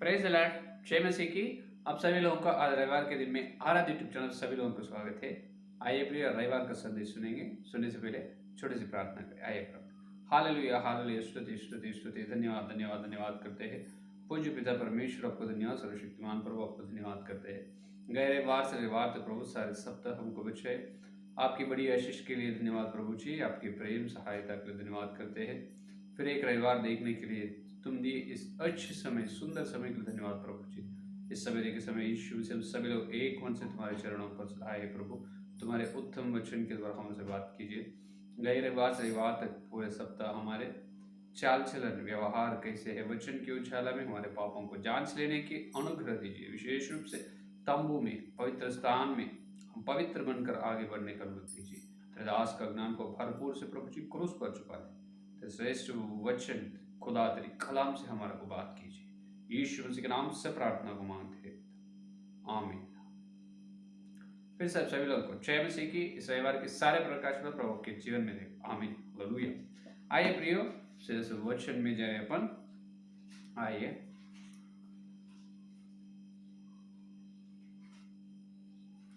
Praise the Lord. जय मसीह की। आप सभी लोगों का आज रविवार के दिन में आराध्य यूट्यूब चैनल सभी लोगों को स्वागत है। आइए प्रिय रविवार का संदेश सुनेंगे। सुनने से पहले छोटी सी प्रार्थना करें। आइए प्रार्थना। हालेलुया हालेलुया, स्तुति स्तुति स्तुति, धन्यवाद धन्यवाद धन्यवाद करते हैं। पूज्य पिता परमेश्वर, आपको धन्यवाद। सर्वशक्तिमान प्रभु, आपको धन्यवाद करते हैं। गहरे वार से रविवार तक प्रभु सारे सप्ताह हमको बचे आपकी बड़ी आशीष के लिए धन्यवाद प्रभु जी। आपके प्रेम सहायता के लिए धन्यवाद करते हैं। फिर एक रविवार देखने के लिए तुम दिए इस अच्छे समय, सुंदर समय के लिए धन्यवाद प्रभु जी। इस सवेरे के समय यीशु से हम सभी लोग एक मन से तुम्हारे चरणों पर आए प्रभु। तुम्हारे उत्तम वचन के द्वारा हमसे बात कीजिए। गए रविवार से रविवार तक पूरे सप्ताह हमारे चाल चलन व्यवहार कैसे है, वचन की उछाला में हमारे पापों को जांच लेने की अनुग्रह दीजिए। विशेष रूप से तंबू में, पवित्र स्थान में हम पवित्र बनकर आगे बढ़ने का अनुग्रह दीजिए। तेरे दास का ज्ञान को भरपूर से प्रभु जी क्रूस पर चुका दे। श्रेष्ठ वचन खुदा तेरी कलाम से हमारा को बात कीजिए। यीशु मसीह के नाम से प्रार्थना को मांगते हैं, आमीन। फिर सब सभी लोगों को जय मसीह की। इस रविवार के सारे प्रकाश पर प्रभु के जीवन में दे, आमीन हालेलुया। आइए प्रियो, शेष वचन में जाए अपन। आइए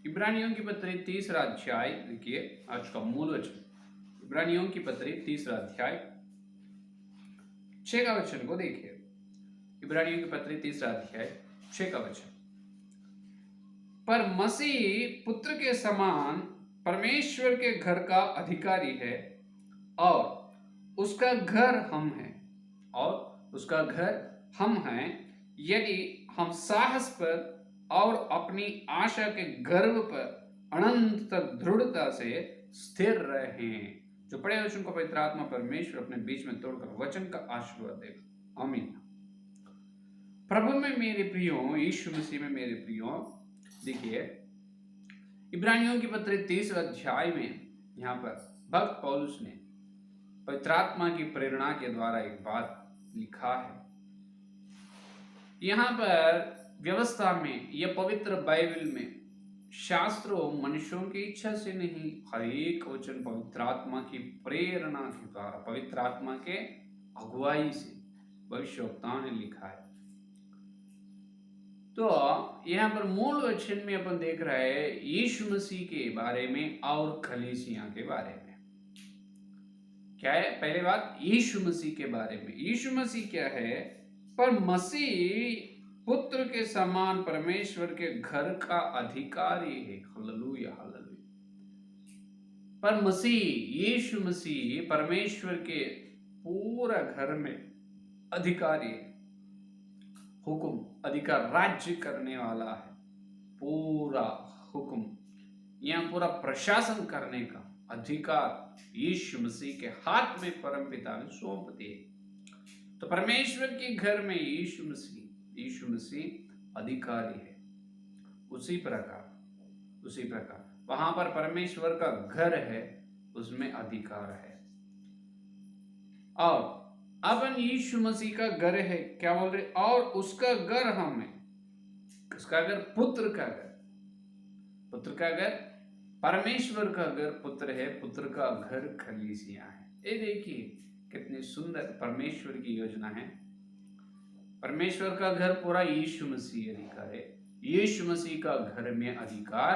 इब्रानियों की पत्री 3रा अध्याय, देखिए आज का मूल वचन। इब्रानियों की पत्री 3रा अध्याय 6 का वचन को देखिए। इब्रानियों की पत्री 3रा अध्याय 6 का वचन। पर मसीह पुत्र के समान परमेश्वर के घर का अधिकारी है और उसका घर हम हैं, और उसका घर हम हैं यदि हम साहस पर और अपनी आशा के गर्व पर अनंत तक दृढ़ता से स्थिर रहें। जो पढ़े वचन को पवित्र आत्मा परमेश्वर अपने बीच में तोड़कर वचन का आशीर्वाद देगा, आमीन। प्रभु में मेरे प्रियो, यीशु मसीह में मेरे प्रियो, देखिए इब्रानियों की पत्री 3रा अध्याय में यहाँ पर भक्त पौलुस ने पवित्र आत्मा की प्रेरणा के द्वारा एक बात लिखा है। यहाँ पर व्यवस्था में या पवित्र बाइबल में शास्त्रों मनुष्यों की इच्छा से नहीं, हर एक वचन पवित्र आत्मा की प्रेरणा के द्वारा, पवित्र आत्मा के अगुवाई से भविष्यवक्ताओं ने लिखा है। तो यहाँ पर मूल वचन में अपन देख रहे हैं यीशु मसीह के बारे में और कलीसिया के बारे में। क्या है पहले बात? यीशु मसीह के बारे में। यीशु मसीह क्या है? पर मसीह पुत्र के समान परमेश्वर के घर का अधिकारी है। Hallelujah hallelujah. पर मसीह, यीशु मसीह परमेश्वर के पूरा घर में अधिकारी है। हुक्म, अधिकार, राज्य करने वाला है। पूरा हुक्म, यहाँ पूरा प्रशासन करने का अधिकार यीशु मसीह के हाथ में परमपिता ने सौंप दिए। तो परमेश्वर के घर में यीशु मसीह अधिकारी है। उसी प्रकार वहां पर परमेश्वर का घर है, उसमें अधिकार है। और अपन यीशु मसीह का घर है, क्या बोल रहे? और उसका घर हम है। किसका घर? पुत्र का घर। पुत्र का घर, परमेश्वर का घर पुत्र है, पुत्र का घर कलीसिया है। ये देखिए कितनी सुंदर परमेश्वर की योजना है। परमेश्वर का घर पूरा यीशु मसीह अधिकार है। यीशु मसीह का घर में अधिकार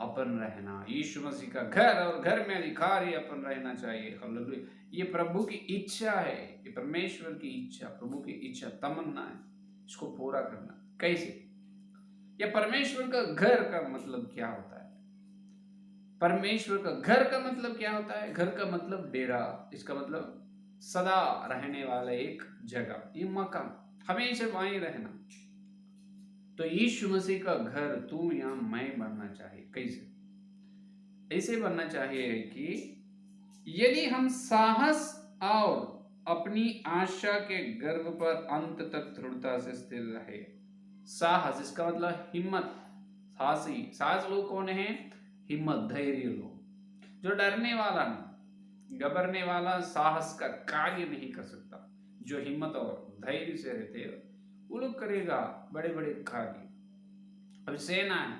अपन रहना। यीशु मसीह का घर और घर में अधिकार ही अपन रहना चाहिए। हालेलुया। ये प्रभु की इच्छा है, ये परमेश्वर की इच्छा, प्रभु की इच्छा, तमन्ना है, इसको पूरा करना। कैसे? या परमेश्वर का घर का मतलब क्या होता है? परमेश्वर का घर का मतलब क्या होता है? घर का मतलब डेरा, इसका मतलब सदा रहने वाला एक जगह, ये मकान, हमेशा वहीं रहना। तो यीशु मसीह का घर तू या मैं बनना चाहिए। कैसे? ऐसे बनना चाहिए कि यदि हम साहस और अपनी आशा के गर्व पर अंत तक दृढ़ता से स्थिर रहे। साहस, इसका मतलब हिम्मत, साहसी। साहस लोग कौन है? हिम्मत, धैर्य लोग। जो डरने वाला नहीं, घबरने वाला साहस का कार्य नहीं कर सकता। जो हिम्मत और धैर्य से रहते हैं वो लोग करेगा बड़े बड़े कार्य। अब सेना है,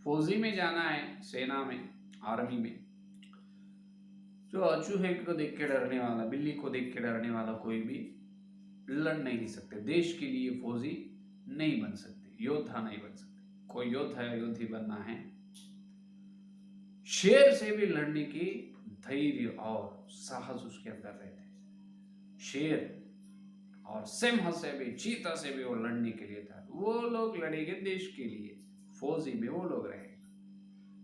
फौजी में जाना है, सेना में, आर्मी में, जो चूहे को देख के डरने वाला, बिल्ली को देख के डरने वाला कोई भी लड़ नहीं सकते, देश के लिए फौजी नहीं बन सकते, योद्धा नहीं बन सकते। कोई योद्धा या योद्धी बनना है, शेर से भी लड़ने की धैर्य और साहस उसके अंदर रहते हैं। शेर और सिंह से भी, चीता से भी वो लड़ने के लिए था। वो लोग लड़ेंगे देश के लिए, फौजी में वो लोग रहेंगे।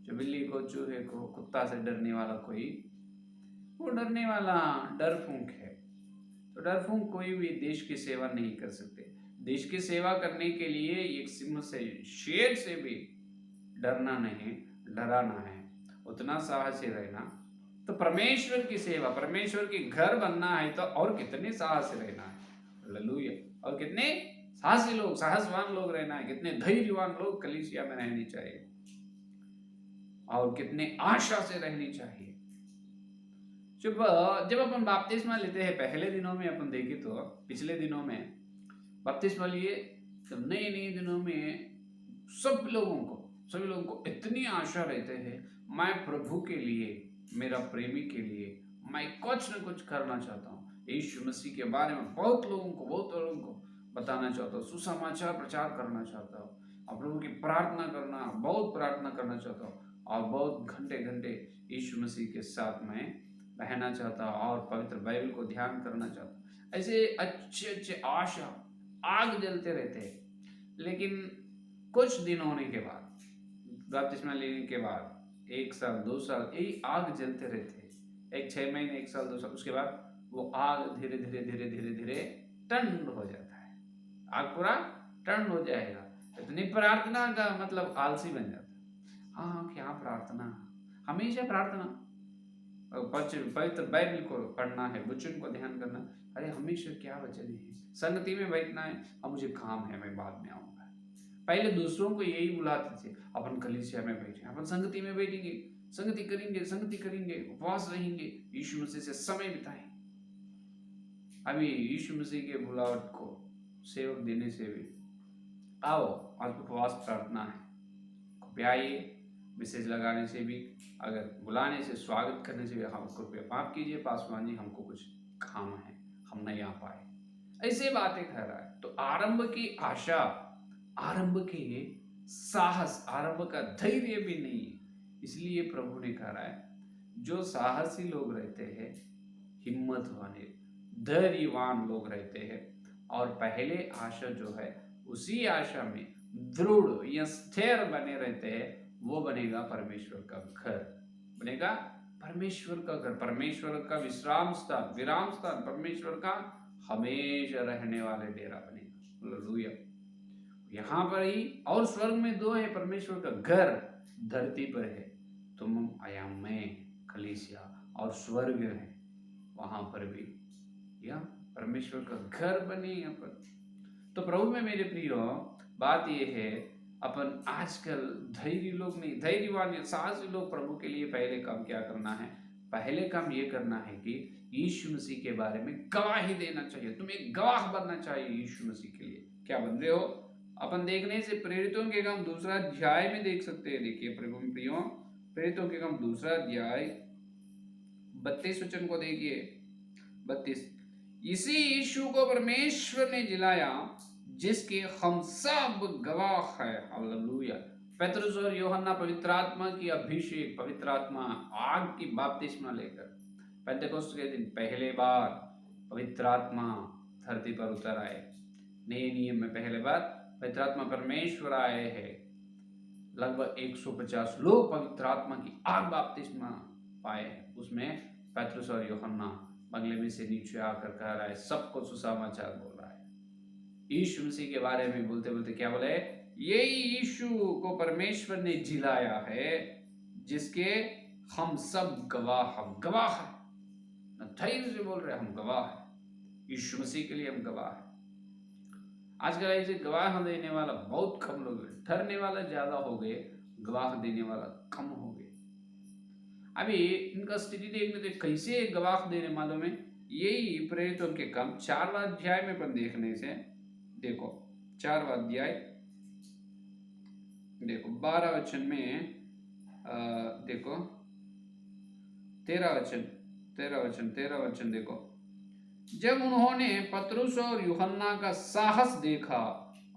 जो बिल्ली को, चूहे को, कुत्ता से डरने वाला कोई, वो डरने वाला डरफूंक है। तो डरफूंक कोई भी देश की सेवा नहीं कर सकते। देश की सेवा करने के लिए एक सिंह से, शेर से भी डरना नहीं, डराना है, उतना साहसी रहना। तो परमेश्वर की सेवा, परमेश्वर की घर बनना है तो और कितने साहसी रहना है। हालेलुया। और कितने साहसी लोग, साहसवान लोग रहना है, कितने धैर्यवान लोग कलीसिया में रहनी चाहिए, और कितने आशा से रहनी चाहिए। जब अपन बपतिस्मा लेते हैं, पहले दिनों में अपन देखें तो, पिछले दिनों में बपतिस्मा लिए तो नए नए दिनों में सभी लोगों को इतनी आशा रहते हैं, मैं प्रभु के लिए, मेरा प्रेमी के लिए मैं कुछ न कुछ करना चाहता हूँ। यीशु मसीह के बारे में बहुत लोगों को बताना चाहता हूँ, सुसमाचार प्रचार करना चाहता हूँ, और प्रभु की प्रार्थना करना, बहुत प्रार्थना करना चाहता हूँ, और बहुत घंटे घंटे यीशु मसीह के साथ में रहना चाहता हूँ, और पवित्र बाइबल को ध्यान करना चाहता हूँ। ऐसे अच्छे अच्छे आशा आग जलते रहते हैं। लेकिन कुछ दिन होने के बाद, बपतिस्मा लेने के बाद 1 साल 2 साल यही आग जलते रहते हैं, 6 महीने 1 साल 2 साल, उसके बाद वो आग धीरे धीरे धीरे धीरे धीरे ठंड हो जाता है। आग पूरा ठंड हो जाएगा। इतनी प्रार्थना का मतलब आलसी बन जाता है। हाँ, क्या प्रार्थना, हमेशा प्रार्थना, पवित्र बाइबल को पढ़ना है, वचन को ध्यान करना। अरे हमेशा क्या वचन है, संगति में बैठना है, अब मुझे काम है, मैं बाद में आऊंगा। पहले दूसरों को यही बुलाते थे, अपन कलीसिया में बैठे, अपन संगति में बैठेंगे, संगति करेंगे, उपवास रहेंगे, यीशु मसीह से समय बिताएंगे। अभी यीशु मसीह के बुलावट को सेवक देने से भी, आओ आज उपवास प्रार्थना है, कृपया आइए, मैसेज लगाने से भी, अगर बुलाने से, स्वागत करने से भी, हम कृपया माफ कीजिए पासवान जी, हमको कुछ काम है, हम नहीं आ पाए, ऐसे बातें कह रहा है। तो आरंभ की आशा, आरंभ के साहस, आरंभ का धैर्य भी नहीं है। इसलिए प्रभु ने कहा है, जो साहसी लोग रहते हैं, हिम्मत वाले धैर्यवान लोग रहते हैं, और पहले आशा जो है उसी आशा में दृढ़ या स्थिर बने रहते हैं, वो बनेगा परमेश्वर का घर, बनेगा परमेश्वर का घर, परमेश्वर का विराम स्थान, परमेश्वर का हमेशा रहने वाले डेरा बनेगा। हालेलुया। यहाँ पर ही और स्वर्ग में 2 है, परमेश्वर का घर धरती पर है, तुम आया मैं कलीसिया, और स्वर्ग है, वहां पर भी या परमेश्वर का घर बने अपन। तो प्रभु में मेरे प्रियो, बात यह है, अपन आजकल धैर्य लोग नहीं, धैर्यवान या साहसी लोग प्रभु के लिए पहले काम क्या करना है? पहले काम ये करना है कि यीशु मसीह के बारे में गवाही देना चाहिए। तुम एक गवाह बनना चाहिए यीशु मसीह के लिए। क्या बन रहे हो? अपन देखने से प्रेरितों के काम 2 अध्याय में देख सकते हैं। देखिए प्रभु में प्रियो, प्रेरितों के काम 2 अध्याय 32 वचन को देखिए। 32, इसी यीशु को परमेश्वर ने जिलाया, जिसके हम सब गवाह है। हालेलुया। पेतरुस और यूहन्ना पवित्र आत्मा की अभिषेक, पवित्र आत्मा आग की बपतिस्मा लेकर पेंटेकोस्त के दिन पहले बार पवित्र आत्मा धरती पर उतर आए। नए नियम में पहले बार पवित्र आत्मा परमेश्वर आए हैं। लगभग 150 लोग पवित्र आत्मा की आग बपतिस्मा पाए हैं। उसमें पेतरुस और यूहन्ना बंगले में से नीचे आकर कह रहा है, सबको सुसमाचार बोल रहा है। यीशु मसीह के बारे में बोलते बोलते क्या बोले? यही यीशु को परमेश्वर ने जिलाया है, जिसके हम सब गवाह, हम गवाह है। धैर्य से बोल रहे हम गवाह है, यीशु मसीह के लिए हम गवाह है। आजकल ऐसे गवाह देने वाला बहुत कम लोग हैं, डरने वाला ज्यादा हो गए, गवाह देने वाला कम हो गए। अभी इनका स्थिति देखने से कैसे गवाह देने वालों में, यही प्रेरितों के काम 4वां अध्याय में अपन देखने से, देखो 4वां अध्याय देखो 12 वचन में, देखो 13 वचन देखो, जब उन्होंने पतरस और यूहन्ना का साहस देखा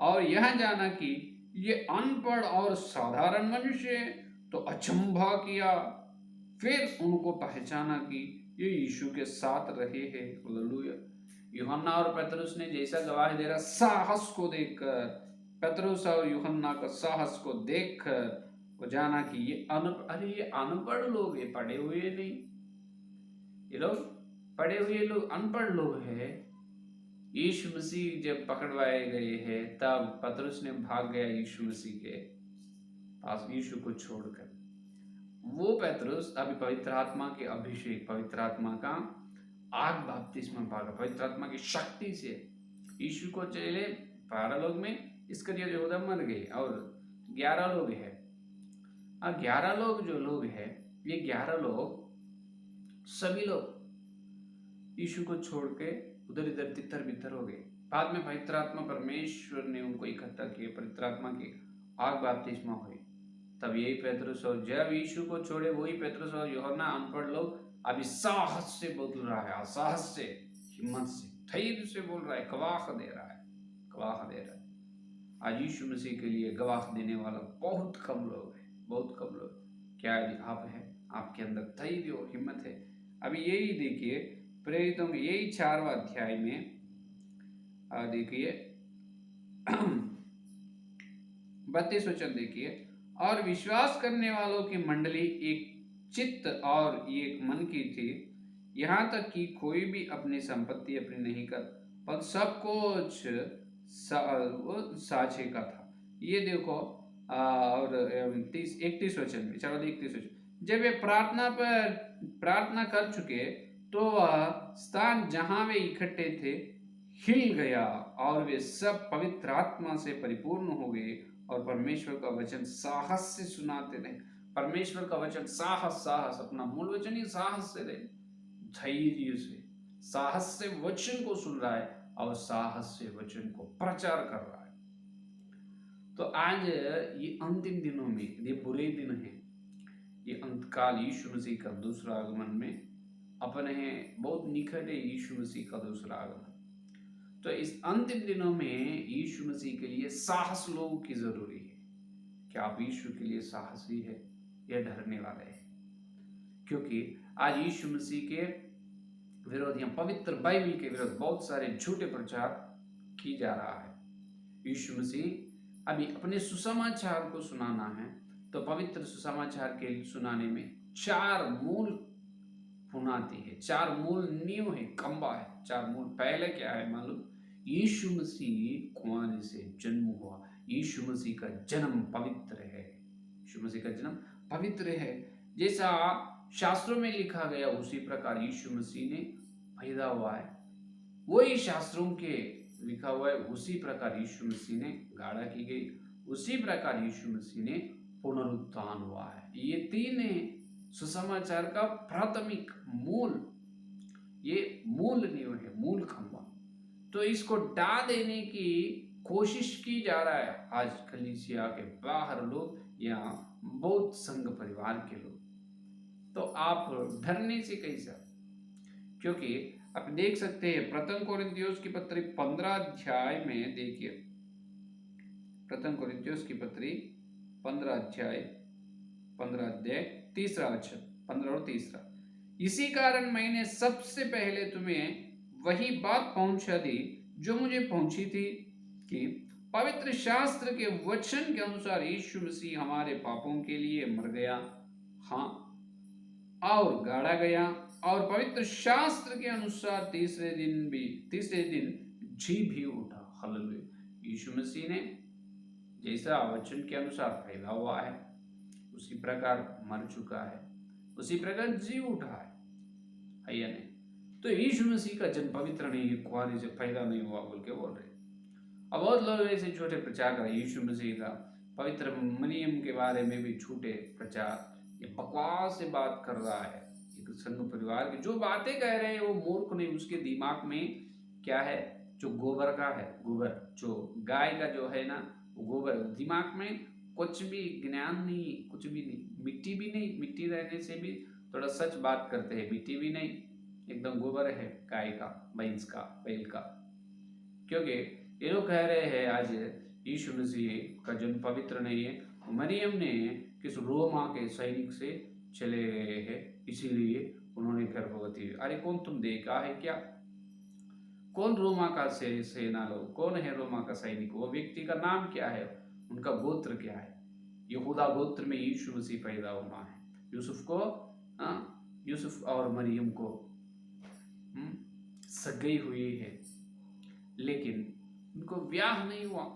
और यह जाना कि ये अनपढ़ और साधारण मनुष्य हैं, तो अचंभा किया। फिर उनको पहचाना कि ये यीशु के साथ रहे हैं। हालेलुया। यूहन्ना और पतरस ने जैसा गवाही दे रहा, साहस को देखकर, पतरस और यूहन्ना का साहस को देखकर वो जाना कि ये अनपढ़ लोग, ये पढ़े हुए नहीं, ये लोग पढ़े हुए लोग अनपढ़ लोग हैं। यीशु मसीह जब पकड़वाए गए हैं तब पतरस ने भाग गया यीशु मसीह के पास, यीशु को छोड़कर। वो पतरस अभी पवित्र आत्मा के अभिषेक, पवित्र आत्मा का आग बपतिस्मा पागा, पवित्र आत्मा की शक्ति से। यीशु को चले 12 लोग में इस्करियोत यहूदा मर गए और 11 लोग हैं। 11 लोग जो लोग हैं, ये 11 लोग सभी लोग यीशु को छोड़ के उधर इधर तितर बितर हो गए। बाद में पवित्र आत्मा परमेश्वर ने उनको इकट्ठा किए, पवित्र आत्मा की आग बपतिस्मा हुई। तब यही पेतरुस और जब यीशु को छोड़े वही पेतरुस और यूहन्ना अनपढ़ लोग अभी साहस से बोल रहा है, साहस से, हिम्मत से, धैर्य से बोल रहा है, गवाह दे रहा है, गवाह दे रहा है। आज यीशु मसीह के लिए गवाह देने वाला बहुत कम लोग हैं, बहुत कम लोग। क्या आप है, आपके अंदर धैर्य और हिम्मत है? अभी यही देखिए प्रेरितों में यही 4वां अध्याय में देखिए 32 वचन देखिए। और विश्वास करने वालों की मंडली एक चित्त और एक मन की थी, यहाँ तक कि कोई भी अपनी संपत्ति अपनी नहीं कर, पर सब कुछ साझे का था। ये देखो और 31 वचन में, चलो 31 वचन, जब वे प्रार्थना कर चुके तो वह स्थान जहां वे इकट्ठे थे हिल गया और वे सब पवित्र आत्मा से परिपूर्ण हो गए और परमेश्वर का वचन साहस से सुनाते रहे। परमेश्वर का वचन साहस, अपना मूल वचन ही साहस से रहे, धैर्य से, साहस से वचन को सुन रहा है और साहस से वचन को प्रचार कर रहा है। तो आज ये अंतिम दिनों में, ये बुरे दिन हैं, ये अंतकाल, यीशु मसीह का दूसरा आगमन में अपने बहुत निकट है, यीशु मसीह का दूसरा आगमन। तो इस अंतिम दिनों में यीशु मसीह के लिए साहस लोगों की जरूरी है। क्या आप यीशु के लिए साहसी है या डरने वाले हैं? क्योंकि आज यीशु मसीह के विरोध या पवित्र बाइबल के विरोध बहुत सारे झूठे प्रचार की जा रहा है। यीशु मसीह अभी अपने सुसमाचार को सुनाना है, तो पवित्र सुसमाचार के सुनाने में 4 मूल बुनियादी है, 4 मूल नींव है, खंबा है। 4 मूल पहले क्या है मालूम? यीशु मसीह कुंवारी से जन्म हुआ, यीशु मसीह का जन्म पवित्र है, यीशु मसीह का जन्म पवित्र है। जैसा शास्त्रों में लिखा गया उसी प्रकार यीशु मसीह ने पैदा हुआ है, वही शास्त्रों के लिखा हुआ है, उसी प्रकार यीशु मसीह ने गाड़ा की गई, उसी प्रकार यीशु मसीह ने पुनरुत्थान हुआ है। ये 3 सुसमाचार का प्राथमिक मूल, ये मूल नींव है, मूल खंभा। तो इसको ढा देने की कोशिश की जा रहा है आज कलीसिया के बाहर लोग या बहुत संघ परिवार के लोग। तो आप डरने से कैसा? क्योंकि आप देख सकते हैं प्रथम कोरिन्थियोस की पत्री 15 अध्याय में देखिए, प्रथम कोरिन्थियोस की पत्री 15 अध्याय 3 वचन, 15 और 3। इसी कारण मैंने सबसे पहले तुम्हें वही बात पहुंचा दी जो मुझे पहुंची थी कि पवित्र शास्त्र के वचन के अनुसार यीशु मसीह हमारे पापों के लिए मर गया, हाँ, और गाड़ा गया, और पवित्र शास्त्र के अनुसार तीसरे दिन जी भी उठा। हालेलुया। यीशु मसीह ने जैसा वचन के अनुसार पैदा हुआ है उसी प्रकार मर चुका है, उसी प्रकार जी उठा है या नहीं? तो यीशु मसीह का जन्म पवित्र नहीं है, कुंवारी से पैदा नहीं हुआ बोल के बोल रहे। अब बहुत लोग ऐसे झूठे प्रचार कर रहे, यीशु मसीह का पवित्र मरियम के बारे में भी झूठे प्रचार, ये बकवास से बात कर रहा है। एक संघ परिवार की जो बातें कह रहे हैं वो मूर्ख नहीं, उसके दिमाग में क्या है? जो गोबर का है, गोबर जो गाय का जो है ना, वो गोबर, दिमाग में कुछ भी ज्ञान नहीं, कुछ भी नहीं, मिट्टी भी नहीं, मिट्टी रहने से भी थोड़ा सच बात करते हैं, मिट्टी भी नहीं, एकदम गोबर है गाय का, भैंस का, बैल का। क्योंकि ये लोग कह रहे हैं आज यीशु मसीह का जन्म पवित्र नहीं है, मरियम ने किस रोमा के सैनिक से चले गए हैं, इसीलिए उन्होंने गर्भवती। अरे कौन तुम देखा है क्या? कौन रोमा का सेना लोग, कौन है रोमा का सैनिक? वो व्यक्ति का नाम क्या है? उनका गोत्र क्या है? यहूदा गोत्र में यीशु मसीह पैदा होना है। यूसुफ को, यूसुफ और मरियम को सगाई हुई है, लेकिन उनको ब्याह नहीं हुआ।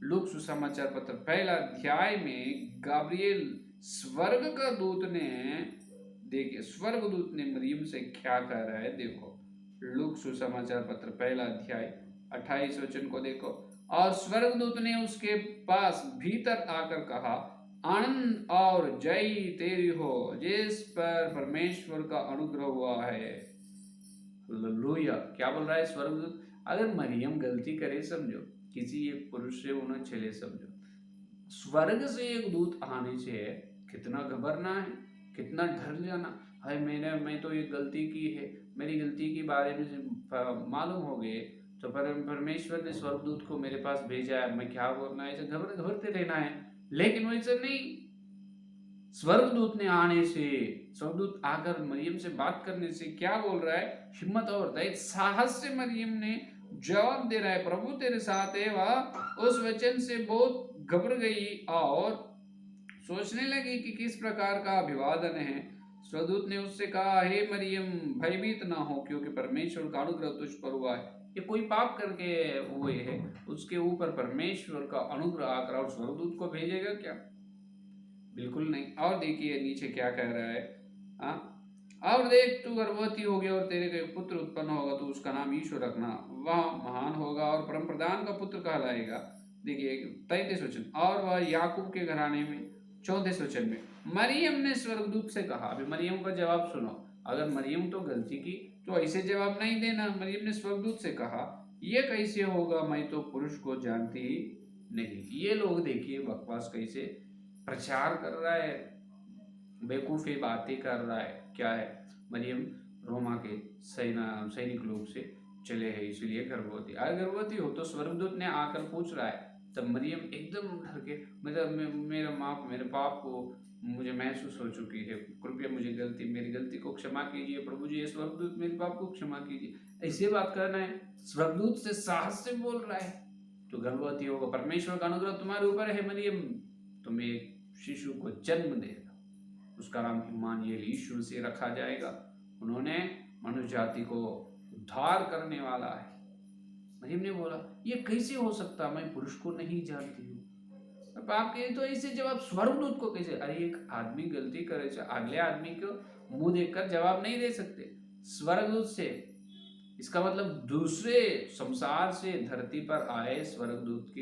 लूक सुसमाचार पत्र पहला अध्याय में गाब्रिएल स्वर्ग का दूत ने, देखिए स्वर्ग दूत ने मरियम से क्या कह रहा है, देखो लूक सुसमाचार पत्र पहला अध्याय 28 वचन को देखो। और स्वर्गदूत ने उसके पास भीतर आकर कहा, आनंद और जय तेरी हो, जिस पर परमेश्वर का अनुग्रह हुआ है। हालेलुया। क्या बोल रहा है स्वर्गदूत? अगर मरियम गलती करे, समझो किसी एक पुरुष से उन्हें चले, समझो स्वर्ग से एक दूत आने से कितना घबराना है, कितना डर जाना है। मैं तो ये गलती की है, मेरी गलती के बारे में मालूम हो गए तो परमेश्वर ने स्वर्गदूत को मेरे पास भेजा है, मैं क्या बोलना है, ऐसे घबरते रहना है। लेकिन वैसे नहीं, स्वर्गदूत ने आने से, स्वर्गदूत आकर मरियम से बात करने से क्या बोल रहा है? हिम्मत और धैर्य साहस से मरियम ने जवाब दे रहा है, प्रभु तेरे साथ है। वह उस वचन से बहुत घबरा गई और सोचने लगी कि किस प्रकार का अभिवादन है। स्वर्गदूत ने उससे कहा, हे मरियम भयभीत ना हो, क्योंकि परमेश्वर का अनुग्रह तुझ पर हुआ है। ये कोई पाप करके हुए है, उसके ऊपर परमेश्वर का अनुग्रह आकर और स्वर्गदूत को भेजेगा क्या? बिल्कुल नहीं। और देखिए नीचे क्या कह रहा है, और देख तू गर्भवती होगी और तेरे को एक पुत्र उत्पन्न होगा, तो उसका नाम यीशु रखना। वह महान होगा और परम प्रधान का पुत्र कहलाएगा। देखिए 33 वचन, और वह याकूब के घराने में। 34 वचन में मरियम ने स्वर्गदूत से कहा, अभी मरियम का जवाब सुनो। अगर मरियम तो गलती की तो ऐसे जवाब नहीं देना। मरियम ने स्वर्गदूत से कहा, यह कैसे होगा, मैं तो पुरुष को जानती ही नहीं। ये लोग देखिए बकवास कैसे प्रचार कर रहा है, बेवकूफ़ी बातें कर रहा है। क्या है? मरियम रोमा के सैनिक लोग से चले हैं, इसलिए गर्भवती। अगर गर्भवती हो तो स्वर्गदूत ने आकर पूछ रहा है, तब मरियम एकदम डर के, मेरे पाप को मुझे महसूस हो चुकी है, कृपया मेरी गलती को क्षमा कीजिए प्रभु जी, ये स्वर्गदूत मेरे पाप को क्षमा कीजिए। ऐसे बात करना है। स्वर्गदूत से साहस से बोल रहा है, तो गर्भवती होगा, परमेश्वर का अनुग्रह तुम्हारे ऊपर है मरियम, तुम एक शिशु को जन्म देगा, उसका नाम इम्मानुएल यीशु से रखा जाएगा। उन्होंने मनुष्य जाति को उद्धार करने वाला है। मरियम ने बोला, ये कैसे हो सकता, मैं पुरुष को नहीं जानती हूँ। आप कहे तो ऐसे जवाब स्वर्गदूत को कैसे? अरे एक आदमी गलती करे, अगले आदमी को मुंह देखकर जवाब नहीं दे सकते। स्वर्गदूत से, इसका मतलब दूसरे संसार से धरती पर आए स्वर्गदूत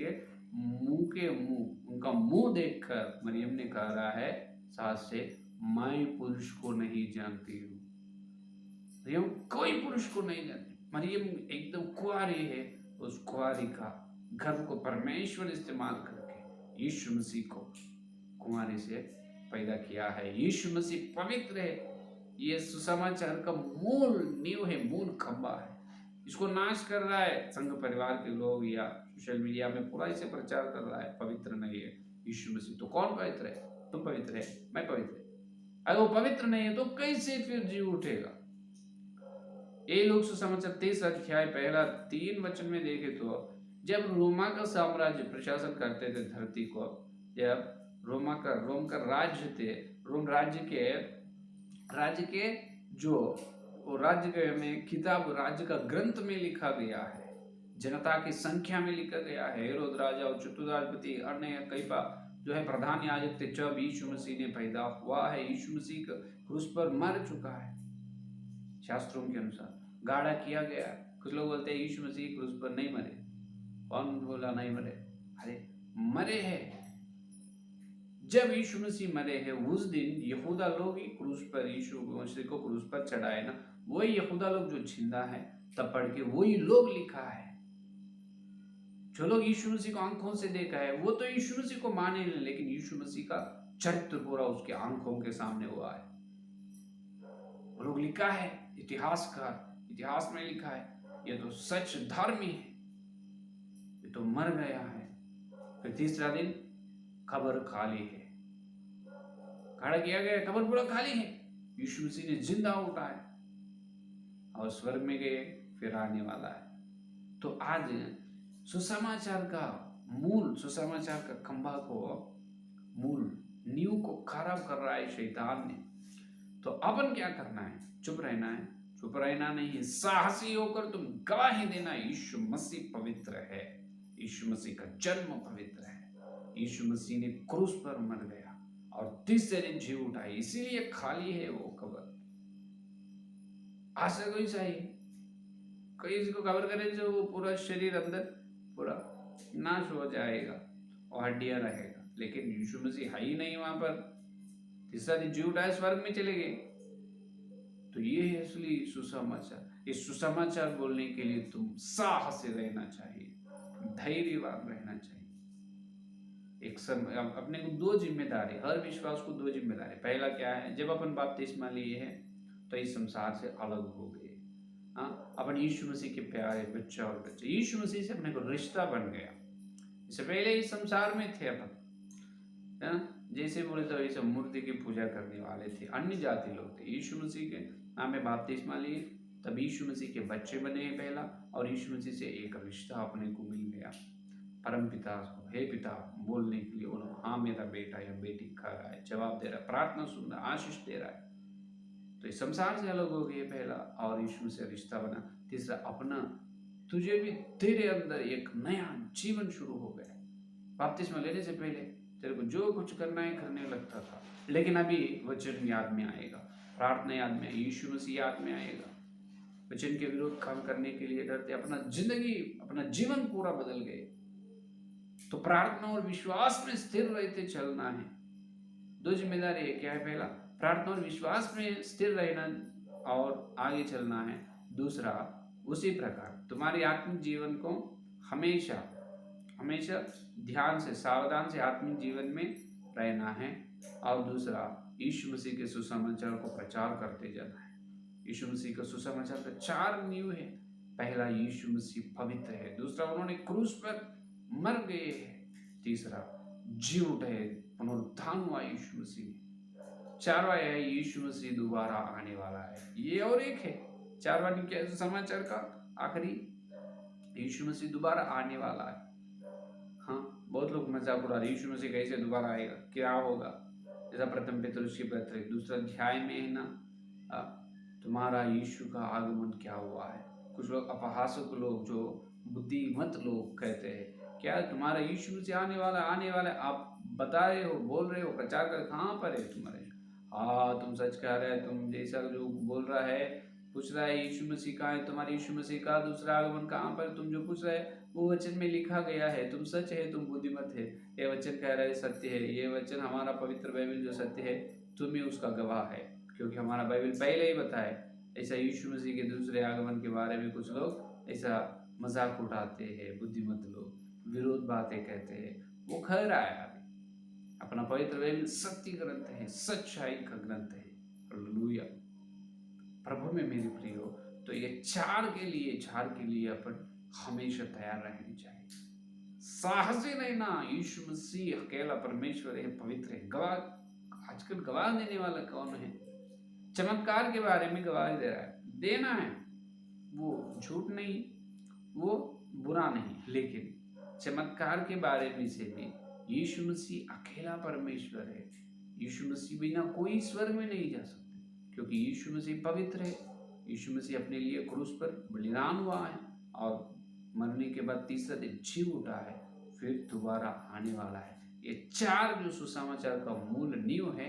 के मुंह, उनका मुंह देखकर मरियम ने कह रहा है सास से, मैं पुरुष को नहीं जानती हूँ। मरियम कोई पुरुष को नहीं जानती। मरियम एकदम कुंवारी है, उस कुंवारी का गर्भ को परमेश्वर इस्तेमाल करके यीशु मसीह को कुंवारी से पैदा किया है। यीशु मसीह पवित्र है। ये सुसमाचार का मूल नींव है, मूल खंबा है। इसको नाश कर रहा है संघ परिवार के लोग या सोशल मीडिया में पूरा इसे प्रचार कर रहा है, पवित्र नहीं है यीशु मसीह। तो कौन पवित्र है? तुम पवित्र है, मैं पवित्र है। अगर वो पवित्र नहीं है तो कैसे फिर जी उठेगा? ये लोग सुसमाचार 23 अध्याय पहला 3 वचन में देखे तो, जब रोमा का साम्राज्य प्रशासन करते थे धरती को, जब रोम का राज्य थे, रोम राज्य के जो राज्य में किताब, राज्य का ग्रंथ में लिखा गया है, जनता की संख्या में लिखा गया है। हेरोद राजा और चतुराधिपति अन्य कैफा जो है प्रधान याजक थे, जब यीशु मसीह ने पैदा हुआ है। यीशु मसीह क्रूस पर मर चुका है, शास्त्रों के अनुसार गाड़ा किया गया। कुछ लोग बोलते हैं यीशु मसीह क्रूस पर नहीं मरे। कौन बोला नहीं मरे? अरे मरे हैं। जब यीशु मसीह मरे हैं उस दिन यहूदा लोग ही क्रूस पर यीशु मसीह को क्रूस पर चढ़ाए ना, वही यहूदा लोग जो जिंदा है, तब पढ़ के वही लोग लिखा है। जो लोग यीशु मसीह को आंखों से देखा है वो तो यीशु मसीह को माने नहीं, लेकिन यीशु मसीह का चरित्र पूरा उसके आंखों के सामने हुआ है, वो लोग लिखा है। इतिहास में लिखा है, ये तो सच धर्मी है, ये तो मर गया है। फिर तीसरा दिन कब्र खाली है, खड़ा किया गया, कब्र पूरा खाली है। यीशु मसीह ने जिंदा उठाया और स्वर्ग में गए, फिर आने वाला है। तो आज सुसमाचार का मूल, सुसमाचार का खंभा को, मूल नींव को खराब कर रहा है शैतान ने। तो अपन क्या करना है? चुप रहना है? चुप रहना नहीं है, साहसी होकर तुम गवाही देना, यीशु मसीह पवित्र है, यीशु मसीह का जन्म पवित्र है, यीशु मसीह ने क्रूस पर मर गया और तीसरे दिन जी उठा, इसीलिए खाली है वो कब्र। आशा कोई चाहिए, कोई इसको कवर करे जो वो पूरा शरीर अंदर पूरा नाश हो जाएगा और हड्डियां रहेगा, लेकिन यीशु मसीह है ही नहीं वहां पर। तीसरा दिन जी उठाए, स्वर्ग में चले गए। तो ये है असली सुसमाचार। इस सुसमाचार बोलने के लिए तुम साहसी रहना चाहिए, धैर्यवान रहना चाहिए। एक अपने को दो जिम्मेदारी, हर विश्वास को दो जिम्मेदारी। पहला क्या है? जब अपन बपतिस्मा लिए हैं तो इस संसार से अलग हो गए, अपन यीशु मसीह के प्यारे बच्चा और बच्चे, यीशु मसीह से अपने को रिश्ता बन गया। इससे पहले इस संसार में थे अपन, जैसे बोले तो ये मूर्ति की पूजा करने वाले थे, अन्य जाति लोग थे। यीशु मसीह के नाम में बपतिस्मा लिए, तब यीशु मसीह के बच्चे बने पहला, और यीशु मसीह से एक रिश्ता अपने को मिल गया। परम पिता को हे पिता बोलने के लिए उन्होंने, हाँ मेरा बेटा या बेटी खा रहा है, जवाब दे रहा है, प्रार्थना सुन रहा है, आशीष दे रहा है। तो इस संसार से अलग हो गए पहला, और यीशु से रिश्ता बना। तीसरा, अपना तुझे भी तेरे अंदर एक नया जीवन शुरू हो गया। बपतिस्मा लेने से पहले तेरे को जो कुछ करना है करने लगता था, लेकिन अभी वचन याद में आएगा, प्रार्थना याद में, यीशु मसीह याद में आएगा। वचन के विरोध काम करने के लिए डरते, अपना जिंदगी, अपना जीवन पूरा बदल गए। तो प्रार्थना और विश्वास में स्थिर रहते चलना है। दो जिम्मेदारी है, क्या है? पहला, प्रार्थना और विश्वास में स्थिर रहना और आगे चलना है। दूसरा, उसी प्रकार तुम्हारे आत्मिक जीवन को हमेशा हमेशा ध्यान से, सावधान से आत्मिक जीवन में रहना है। और दूसरा, यीशु मसीह के सुसमाचार को प्रचार करते जाना है। यीशु मसीह का सुसमाचार का 4 नींव है। पहला, यीशु मसीह पवित्र है। दूसरा, उन्होंने क्रूस पर मर गए हैं। तीसरा, जी उठे, पुनरुत्थान हुआ यीशु मसीह। चारवा है, यीशु मसीह दोबारा आने वाला है। ये और एक है, चारवा नींव क्या है समाचार का? आखिरी, यीशु मसीह दोबारा आने वाला है। हाँ, बहुत लोग मजाक उड़ा रहे, यीशु मसीह कैसे दोबारा आएगा, क्या होगा? जैसा प्रथम पेतरुस की पत्र दूसरा अध्याय में है ना, तुम्हारा यीशु का आगमन क्या हुआ है। कुछ लोग, अपहासक लोग, जो बुद्धिमत लोग कहते हैं, क्या तुम्हारा यीशु मसीह आने वाला आप बता रहे हो, बोल रहे हो, प्रचार कर, कहाँ पर है तुम्हारे? हाँ, तुम सच कह रहे हैं, तुम जैसा जो बोल रहा है, पूछ रहा है यीशु मसीह कहाँ है, तुम्हारे यीशु मसीह का दूसरा आगमन कहाँ पर, तुम जो पूछ रहे हैं वो वचन में लिखा गया है, तुम सच है, तुम बुद्धिमत है, ये वचन कह रहा है सत्य है, ये वचन हमारा पवित्र बाइबल जो सत्य है, तुम ही उसका गवाह है, क्योंकि हमारा बाइबल पहले ही बताए। ऐसा यीशु मसीह के दूसरे आगमन के बारे में कुछ लोग ऐसा मजाक उठाते हैं, बुद्धिमत लोग विरोध बातें कहते हैं, वो कह रहा है अभी अपना पवित्र बाइबल सत्य ग्रंथ है, सच्चाई का ग्रंथ है। हालेलुया। प्रभु में मेरे प्रियो, तो ये चार के लिए अपन हमेशा तैयार रहनी चाहिए, साहसी रहना। यीशु मसीह अकेला परमेश्वर है, पवित्र है। गवाह, आजकल गवाह देने वाला कौन है? चमत्कार के बारे में गवाही दे रहा है, देना है, वो झूठ नहीं, वो बुरा नहीं, लेकिन चमत्कार के बारे में से भी यीशु मसीह अकेला परमेश्वर है। यीशु मसीह बिना कोई स्वर्ग में नहीं जा सकते, क्योंकि यीशु मसीह पवित्र है। यीशु मसीह अपने लिए क्रूस पर बलिदान हुआ है और मरने के बाद तीसरा दिन जी उठा है, फिर दोबारा आने वाला है। ये चार जो सुसमाचार का मूल नींव है,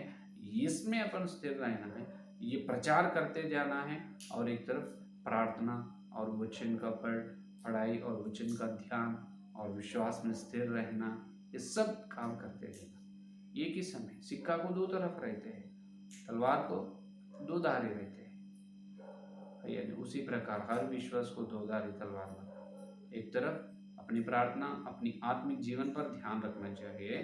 इसमें अपन स्थिर रहना है, ये प्रचार करते जाना है, और एक तरफ प्रार्थना और वचन का पढ़ाई और वचन का ध्यान और विश्वास में स्थिर रहना, ये सब काम करते रहना। एक ही समय सिक्का को दो तरफ रहते हैं, तलवार को दो धारे रहते हैं, यानी उसी प्रकार हर विश्वास को दो धारी तलवार बना। एक तरफ अपनी प्रार्थना, अपनी आत्मिक जीवन पर ध्यान रखना चाहिए,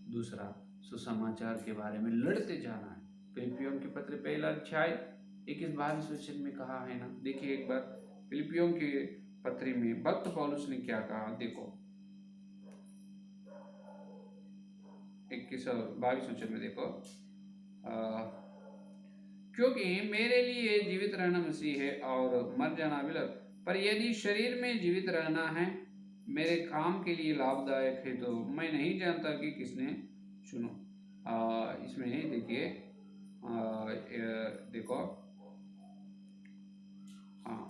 दूसरा सुसमाचार के बारे में लड़ते जाना है। फिलिपियों के पत्र पहला अध्याय 21 22 वचन में कहा है ना, देखिए एक बार फिलिपियों के पत्री में भक्त पौलुस ने क्या कहा, देखो 21 और 22 वचन में देखो, क्योंकि मेरे लिए जीवित रहना मसीह है और मर जाना विलंब, पर यदि शरीर में जीवित रहना है मेरे काम के लिए लाभदायक है, तो मैं नहीं जानता कि किसने, सुनो इसमें देखिए देखो, हाँ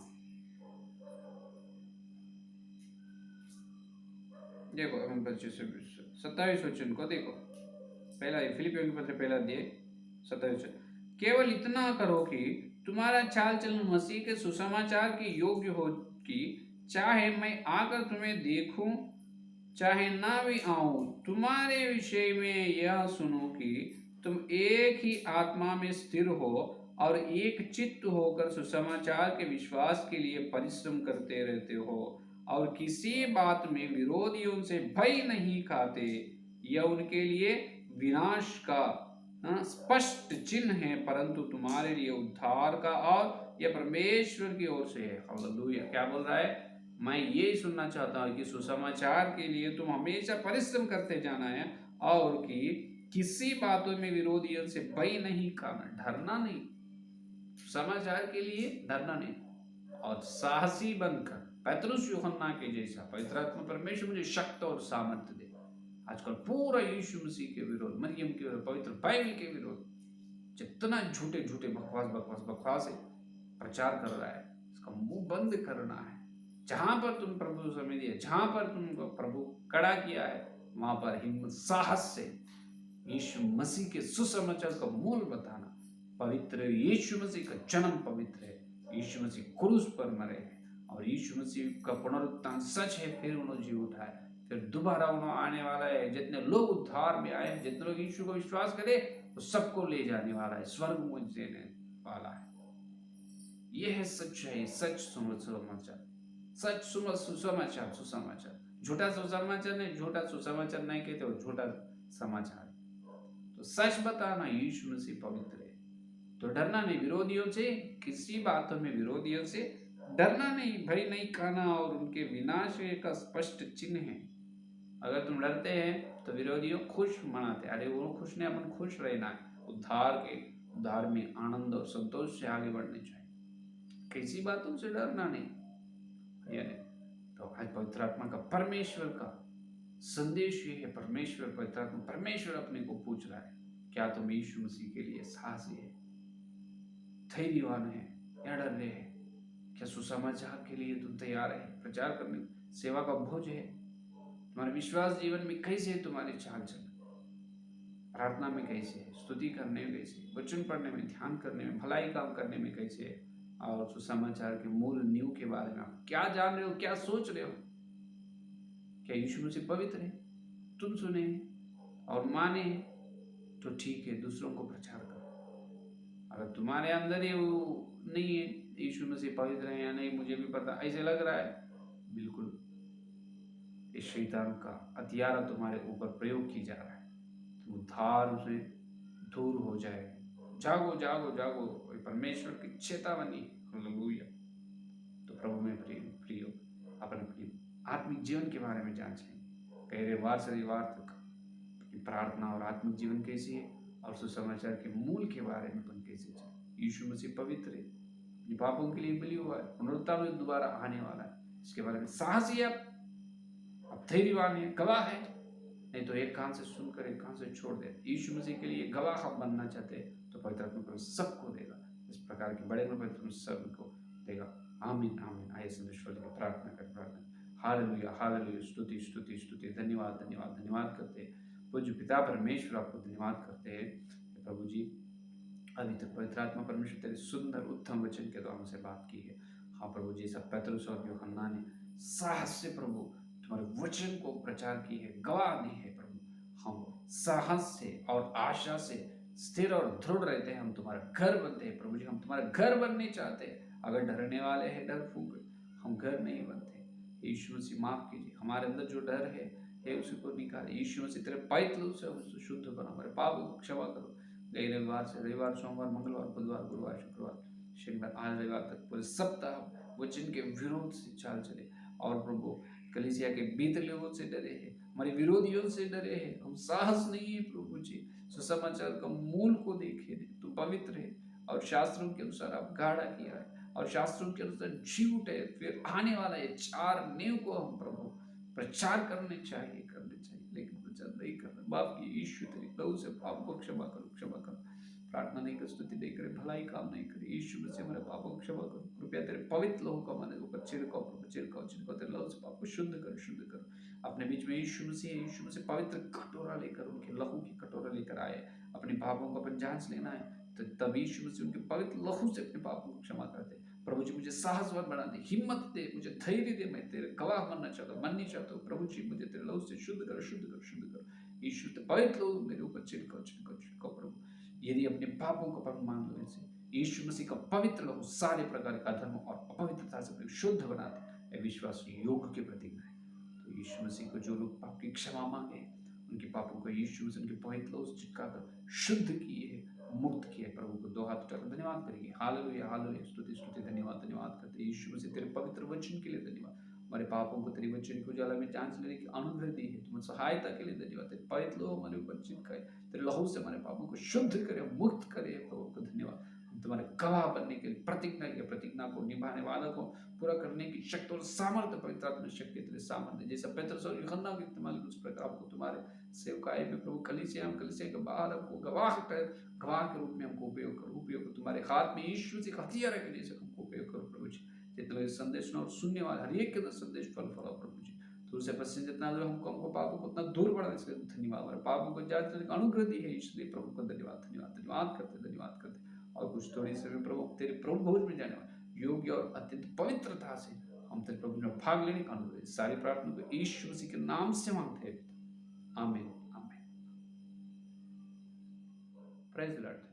देखो हम 27 वचन को देखो, पहला फिलिपियों के पत्र पहला अध्याय 27 वचन, केवल इतना करो कि तुम्हारा चाल चलन मसीह के सुसमाचार के योग्य हो, कि चाहे मैं आकर तुम्हें देखूं चाहे ना भी आऊं, तुम्हारे विषय में यह सुनो कि तुम एक ही आत्मा में स्थिर हो और एक चित्त होकर सुसमाचार के विश्वास के लिए परिश्रम करते रहते हो और किसी बात में विरोधियों से भय नहीं खाते। यह उनके लिए विनाश का स्पष्ट चिन्ह है, परंतु तुम्हारे लिए उद्धार का, और यह परमेश्वर की ओर से है। हालेलुया। क्या बोल रहा है, मैं यही सुनना चाहता हूँ कि सुसमाचार के लिए तुम हमेशा परिश्रम करते जाना है और कि किसी बातों में विरोधियों से भय नहीं खाना, डरना नहीं, समाचार के लिए डरना नहीं, और साहसी बनकर पतरस यूहन्ना के जैसा पवित्र आत्मा परमेश्वर मुझे शक्ति और सामर्थ्य दे। आजकल पूरा यीशु मसीह के विरोध, मरियम के विरोध, पवित्र बाइबल के विरोध जितना झूठे झूठे बकवास है प्रचार कर रहा है, इसका मुंह बंद करना है। जहां पर तुम प्रभु समय दिया, जहां पर तुमको प्रभु खड़ा किया है, वहां पर हिम्मत साहस से यीशु मसीह के सुसमाचार का मूल बताना। पवित्र यीशु मसीह का जन्म पवित्र है, यीशु मसीह क्रूस पर मरे हैं और यीशु मसीह का पुनरुत्थान सच है, फिर उन्होंने जी उठा है, फिर दोबारा उन्होंने आने वाला है। जितने लोग उद्धार में आए, जितने लोग यीशु को विश्वास करे, तो सबको ले जाने वाला है, स्वर्ग में देने वाला है। यह है सच्चाई, सच सुसमाचार, सच सुसमाचार, सुसमाचार, झूठा सुसमाचार नहीं, झूठा सुसमाचार नहीं कहते, वो झूठा समाचार। तो सच बताना, यीशु मसीह पवित्र है, तो डरना नहीं विरोधियों से, किसी बातों में विरोधियों से डरना नहीं, भय नहीं खाना, और उनके विनाश का स्पष्ट चिन्ह है। अगर तुम डरते हैं तो विरोधियों खुश मनाते, अरे वो खुश नहीं, अपन खुश रहना है, उद्धार में आनंद और संतोष से आगे बढ़ने चाहिए, किसी बातों से डरना नहीं। यानी तो आज पवित्र आत्मा का, परमेश्वर का संदेश ये है, परमेश्वर पवित्र आत्मा परमेश्वर अपने को पूछ रहा है, क्या तुम यीशु मसीह के लिए साहसी है, धैर्यवान है या डर रहे हैं? क्या सुसमाचार के लिए तुम तैयार है, प्रचार करने, सेवा का बोझ है? तुम्हारे विश्वास जीवन में कैसे है, तुम्हारी चाल चलन प्रार्थना में कैसे है, स्तुति करने में कैसे, वचन पढ़ने में, ध्यान करने में, भलाई काम करने में कैसे है, और सुसमाचार के मूल नींव के बारे में आप क्या जान रहे हो, क्या सोच रहे हो? क्या यीशु मसीह पवित्र है? तुम सुने और माने तो ठीक है, दूसरों को प्रचार करो। अगर तुम्हारे अंदर ही वो नहीं है, यीशु मसीह पवित्र है या नहीं मुझे भी पता, ऐसे लग रहा है, बिल्कुल इस शैतान का हथियार तुम्हारे ऊपर प्रयोग की जा रहा है, तुम उद्धार से दूर हो जाए। जागो जागो जागो, परमेश्वर की चेतावनी। हालेलुया। तो प्रभु में प्रिय अपने आत्मिक जीवन के बारे में जांचें, रविवार से रविवार तक प्रार्थना और आत्मिक जीवन कैसी है, और सुसमाचार के मूल के बारे में अपन कैसे चले। यीशु मसीह पवित्र है, पापों के लिए बलि हुआ है, पुनरुत्थान में दोबारा आने वाला है, इसके बारे में साहसी आप धैर्यवान है, गवाह है, नहीं तो एक कान से सुनकर एक कान से छोड़ दे। यीशु मसीह के लिए गवाह हम बनना चाहते हैं तो पवित्र आत्मा सबको देगा, इस प्रकार के बड़े में पवित्र सबको देगा। आमीन आमीन। आइए संदेश्वर की प्रार्थना कर, प्रार्थना। हालेलुया हालेलुया, स्तुति स्तुति स्तुति, धन्यवाद धन्यवाद धन्यवाद करते हैं पूज्य पिता परमेश्वर, आपको धन्यवाद करते हैं प्रभु जी, अभी तक पवित्र आत्मा परमेश्वर तेरे सुंदर उत्तम वचन के द्वारा हमसे बात की है। हाँ प्रभु जी, सब पतरस और यूहन्ना ने साहस से प्रभु तुम्हारे वचन को प्रचार की है, गवाह दी है प्रभु। हम साहस से और आशा से स्थिर और दृढ़ रहते हैं, हम तुम्हारा घर बनते हैं प्रभु जी, हम तुम्हारा घर बनने चाहते हैं। अगर डरने वाले हैं, डर फूंक, हम घर नहीं बनते। यीशु मसीह माफ कीजिए, हमारे अंदर जो डर है उसी को निकाले। यीशु मसीह तेरे पैतलों से शुद्ध बना, हमारे पापों को क्षमा करो। गए रविवार से रविवार, सोमवार, मंगलवार, बुधवार, गुरुवार, शुक्रवार शनिवार आज रविवार तक पूरे सप्ताह वचन के विरोध से चाल चले। और प्रभु कलीसिया के भीतर लोगों से डरे हैं, हमारे विरोधियों से डरे हैं, हम साहस नहीं है प्रभु जी सुसमाचार का मूल को देखे। तू पवित्र है और शास्त्रों के अनुसार आप गाढ़ा किया है और शास्त्रों के अनुसार झूठ है, फिर आने वाला है चार नींव को हम प्रभु प्रचार करने चाहिए, लेकिन प्रचार नहीं कर रहे। बाप की यीशु तेरी लहू से पाप को क्षमा करो, क्षमा करो। प्रार्थना नहीं कर, स्तुति नहीं करे, भलाई काम नहीं करे। यीशु मसीह हमारे पापों को क्षमा करो, कृपया तेरे पवित्र लहू का हमारे ऊपर छिड़काओ प्रभु, छिड़काओ छिड़काओ तेरे लहू से पाप को शुद्ध करो, शुद्ध करो। अपने बीच में यीशु मसीह पवित्र कटोरा लेकर, उनके लहू की कटोरा लेकर आए। अपने पापों का अपन जांच लेना है तो तब यीशु मसीह उनके पवित्र लहू से अपने पापों को क्षमा करते। प्रभु जी मुझे साहसवान बना दे, हिम्मत दे, मुझे धैर्य दे, मैं तेरे गवाह बनना चाहता हूँ, बननी चाहता हूँ। प्रभु जी मुझे तेरे लहू से शुद्ध करो, शुद्ध करो, शुद्ध करो। यीशु तो पवित्र लहू मेरे ऊपर छिड़काओ, छिड़काओ, छिड़काओ प्रभु। यदि अपने पापों को अपन मान लेने से यीशु मसीह का पवित्र लहू सारे प्रकार का धर्म और अपवित्रता से शुद्ध बनाते, विश्वास योग के प्रतीक है। तो यीशु मसीह को जो लोग पाप की क्षमा मांगे, उनके पापों को यीशु मसीह उनके पवित्र लहू से चिपकाकर शुद्ध किए है, मुक्त किया है। प्रभु को दो हाथ उठाकर धन्यवाद करिए। हालेलुया, हालेलुया, स्तुति, स्तुति, धन्यवाद, धन्यवाद करते यीशु मसीह तेरे पवित्र वचन के लिए धन्यवाद। हमारे पापों को तेरे वचन को उजाला में जांच लेने की अनुग्रह दी है, तुम सहायता के लिए धन्यवाद। तेरे पवित्र लहू हमारे ऊपर चिपकाए, तेरे लहू से हमारे पापों को शुद्ध करे, मुक्त करे। प्रभु को धन्यवाद। हम तुम्हारे गवाह बनने के लिए प्रतिज्ञा की, प्रतिज्ञा को निभाने, वादा को पूरा करने की शक्ति और सामर्थ्य पवित्र आत्मा शक्ति तेरे सामर्थ्य, जैसा पतरस और यूहन्ना के इस्तेमाल उस प्रकार आपको तुम्हारे सेवकाई में प्रभु कलीसिया के बाहर हमको गवाह के रूप में हमको उपयोग करो। तुम्हारे हाथ में यीशु मसीह का हथियार है, जैसे हमको उपयोग करो प्रभु जी। जितने संदेश और सुनने वाले हर एक के अंदर संदेश फल फलाओ प्रभु जी। तो उसे पश्चिम जितना दूर हमको पापों को उतना दूर बढ़ा, इसके धन्यवाद। हमारे पापों को जांच करने का अनुग्रह दी है, इसलिए प्रभु को धन्यवाद, धन्यवाद, धन्यवाद करते, धन्यवाद करते। और कुछ थोड़ी समय प्रभु तेरे प्रभु भोज में जाने वाले योग्य और अत्यंत पवित्रता से हम तेरे प्रभु में भाग लेने का अनुग्रह। सारी प्रार्थना को यीशु मसीह के नाम से मांगते हैं, आमीन, आमीन। Praise the Lord.